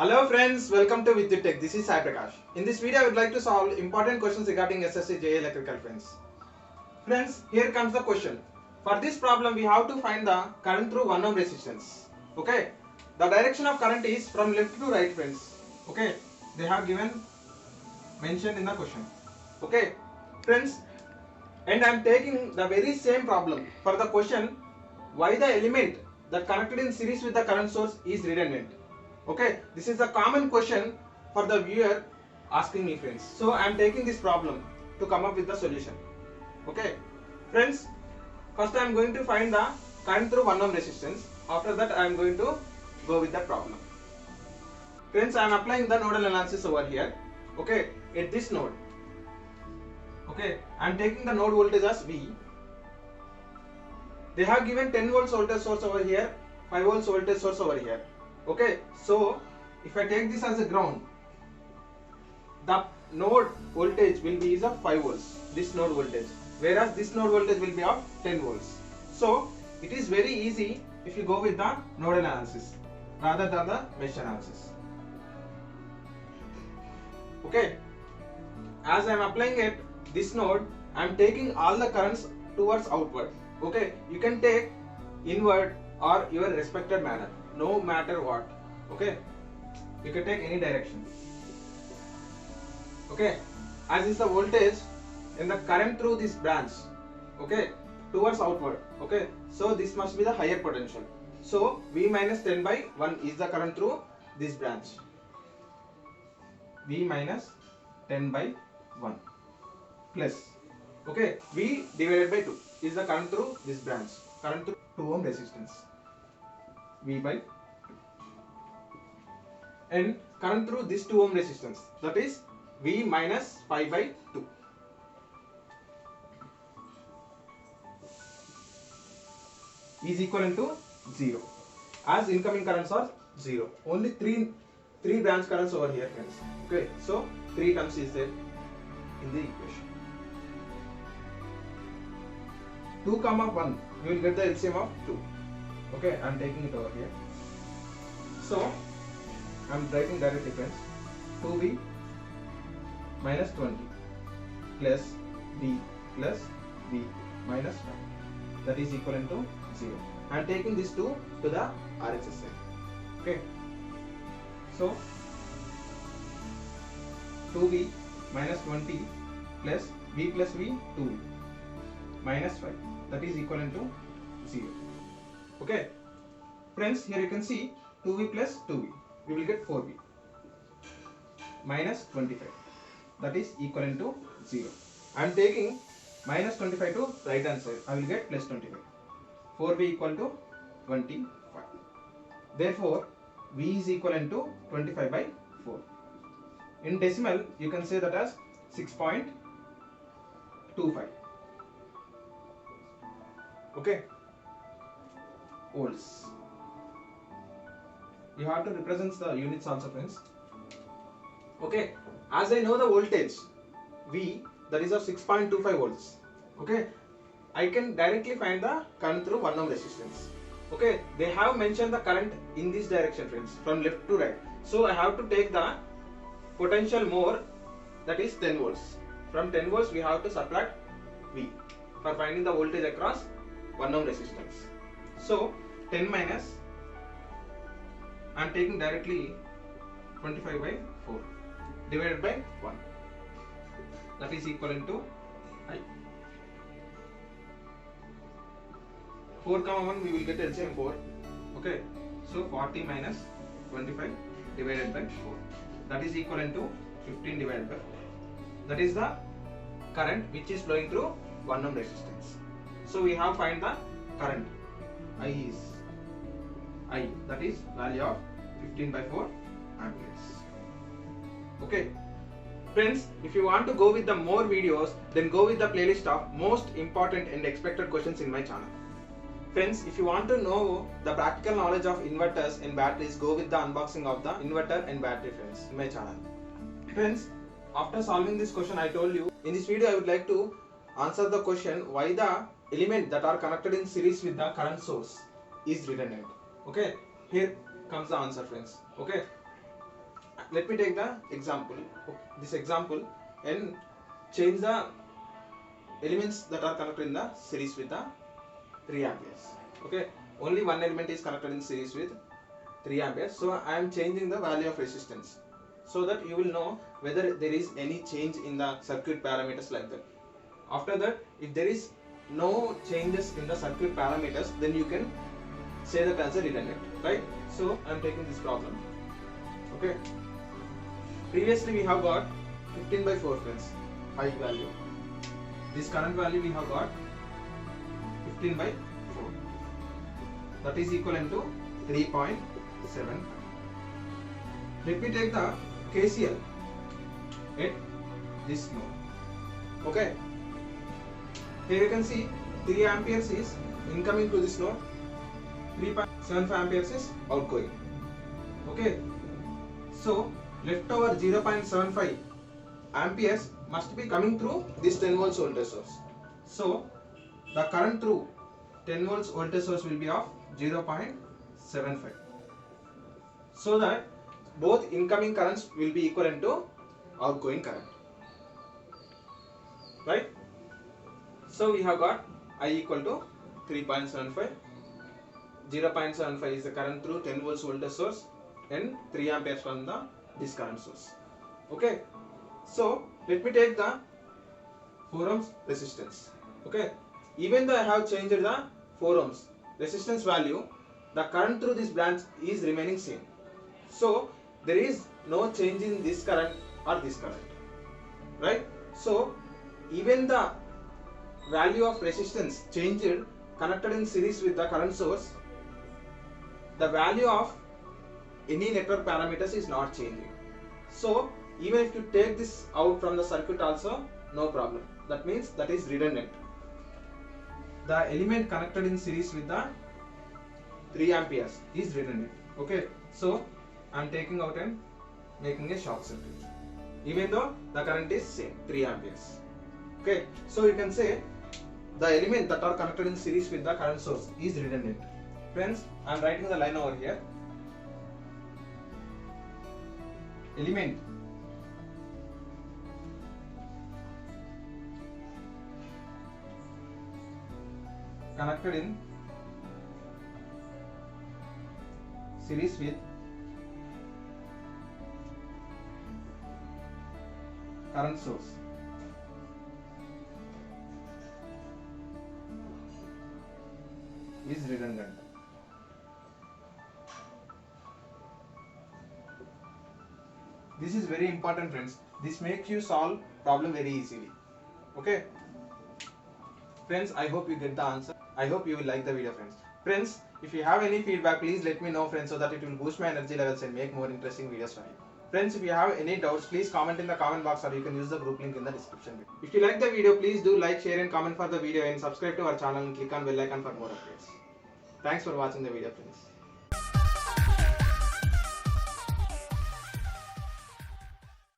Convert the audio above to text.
Hello friends, welcome to Vidyut Tech. This is Sai Prakash. In this video, I would like to solve important questions regarding SSC JA electrical friends. Friends, here comes the question. For this problem, we have to find the current through 1 ohm resistance. Okay, the direction of current is from left to right, friends. Okay, they have given mentioned in the question. Okay, friends, and I am taking the very same problem for the question why the element that connected in series with the current source is redundant. Okay, this is a common question for the viewer asking me, friends. So I am taking this problem to come up with the solution. Okay, friends, first I am going to find the current through 1 ohm resistance. After that I am going to go with the problem. Friends, I am applying the nodal analysis over here. Okay, at this node. Okay, I am taking the node voltage as V. They have given 10 volts voltage source over here, 5 volts voltage source over here. Okay, so if I take this as a ground, the node voltage will be of 5 volts, this node voltage, whereas this node voltage will be of 10 volts. So it is very easy if you go with the node analysis rather than the mesh analysis. Okay, as I am applying it this node, I am taking all the currents towards outward. Okay, you can take inward or your respected manner, no matter what. Okay, you can take any direction. Okay, as is the voltage in the current through this branch, okay, towards outward. Okay, so this must be the higher potential. So V minus 10 by 1 is the current through this branch. V minus 10 by 1 plus, okay, V divided by 2 is the current through this branch, current through 2 ohm resistance, V by 2, and current through this 2 ohm resistance, that is V minus 5 by 2 is equivalent to 0, as incoming currents are 0. Only three branch currents over here, friends. Okay, so 3 terms is there in the equation. 2, 1, you will get the LCM of 2. Okay, I am taking it over here. So I am writing directly, friends. 2V minus 20 plus V plus V minus 1, that is equivalent to 0. I am taking this 2 to the RHS side. Okay, so 2V minus 20 plus V plus V, 2V minus 5, that is equivalent to 0. Okay, friends, here you can see 2V plus 2V, we will get 4V minus 25, that is equivalent to 0. I am taking minus 25 to right hand side, I will get plus 25. 4V equal to 25. Therefore, V is equivalent to 25 by 4. In decimal, you can say that as 6.25. Okay, volts. You have to represent the units also, friends. Okay, as I know the voltage V, that is of 6.25 volts. Okay, I can directly find the current through 1 ohm resistance. Okay, they have mentioned the current in this direction, friends, from left to right. So I have to take the potential more, that is 10 volts. From 10 volts we have to subtract V for finding the voltage across 1 ohm resistance. So 10 minus, I am taking directly 25 by 4 divided by 1, that is equivalent to I. 4, 1, we will get LCM 4. Okay, so 40 minus 25 divided by 4, that is equivalent to 15 divided by 4. That is the current which is flowing through 1 ohm resistance. So we have find the current. I is I, that is value of 15 by 4 amperes. Okay, friends, if you want to go with the more videos, then go with the playlist of most important and expected questions in my channel. Friends, if you want to know the practical knowledge of inverters and batteries, go with the unboxing of the inverter and battery, friends, in my channel. Friends, after solving this question, I told you, in this video I would like to answer the question why the element that are connected in series with the current source is redundant. Okay, here comes the answer, friends. Okay, let me take the example, this example, and change the elements that are connected in the series with the 3 amperes. Okay, only one element is connected in series with 3 amperes. So I am changing the value of resistance so that you will know whether there is any change in the circuit parameters like that. After that, if there is no changes in the circuit parameters, then you can say that as a redundant, right? So I am taking this problem. Okay. Previously we have got 15/4 friends, I value. This current value we have got 15/4. That is equivalent to 3.7. Let me take the KCL at this node. Okay. Here you can see 3 amperes is incoming to this node, 3.75 amperes is outgoing. Okay. So leftover 0.75 amperes must be coming through this 10 volts voltage source. So the current through 10 volts voltage source will be of 0.75. So that both incoming currents will be equivalent to outgoing current. Right? So we have got I equal to 3.75. 0.75 is the current through 10 volts voltage source and 3 amperes from the this current source. Okay. So let me take the 4 ohms resistance. Okay. Even though I have changed the 4 ohms resistance value, the current through this branch is remaining same. So there is no change in this current or this current. Right? So even the value of resistance changed connected in series with the current source, the value of any network parameters is not changing. So even if you take this out from the circuit also, no problem. That means that is redundant. The element connected in series with the 3 amperes is redundant. Okay. So I am taking out and making a short circuit. Even though the current is same, 3 amperes. Okay. So you can say the element that are connected in series with the current source is redundant. Friends, I am writing the line over here. Element connected in series with current source is redundant. This is very important, friends. This makes you solve problem very easily. Okay. Friends, I hope you get the answer. I hope you will like the video, friends. Friends, if you have any feedback, please let me know, friends, so that it will boost my energy levels and make more interesting videos for you. Friends, if you have any doubts, please comment in the comment box, or you can use the group link in the description. If you like the video, please do like, share and comment for the video, and subscribe to our channel and click on bell icon for more updates. Thanks for watching the video, friends.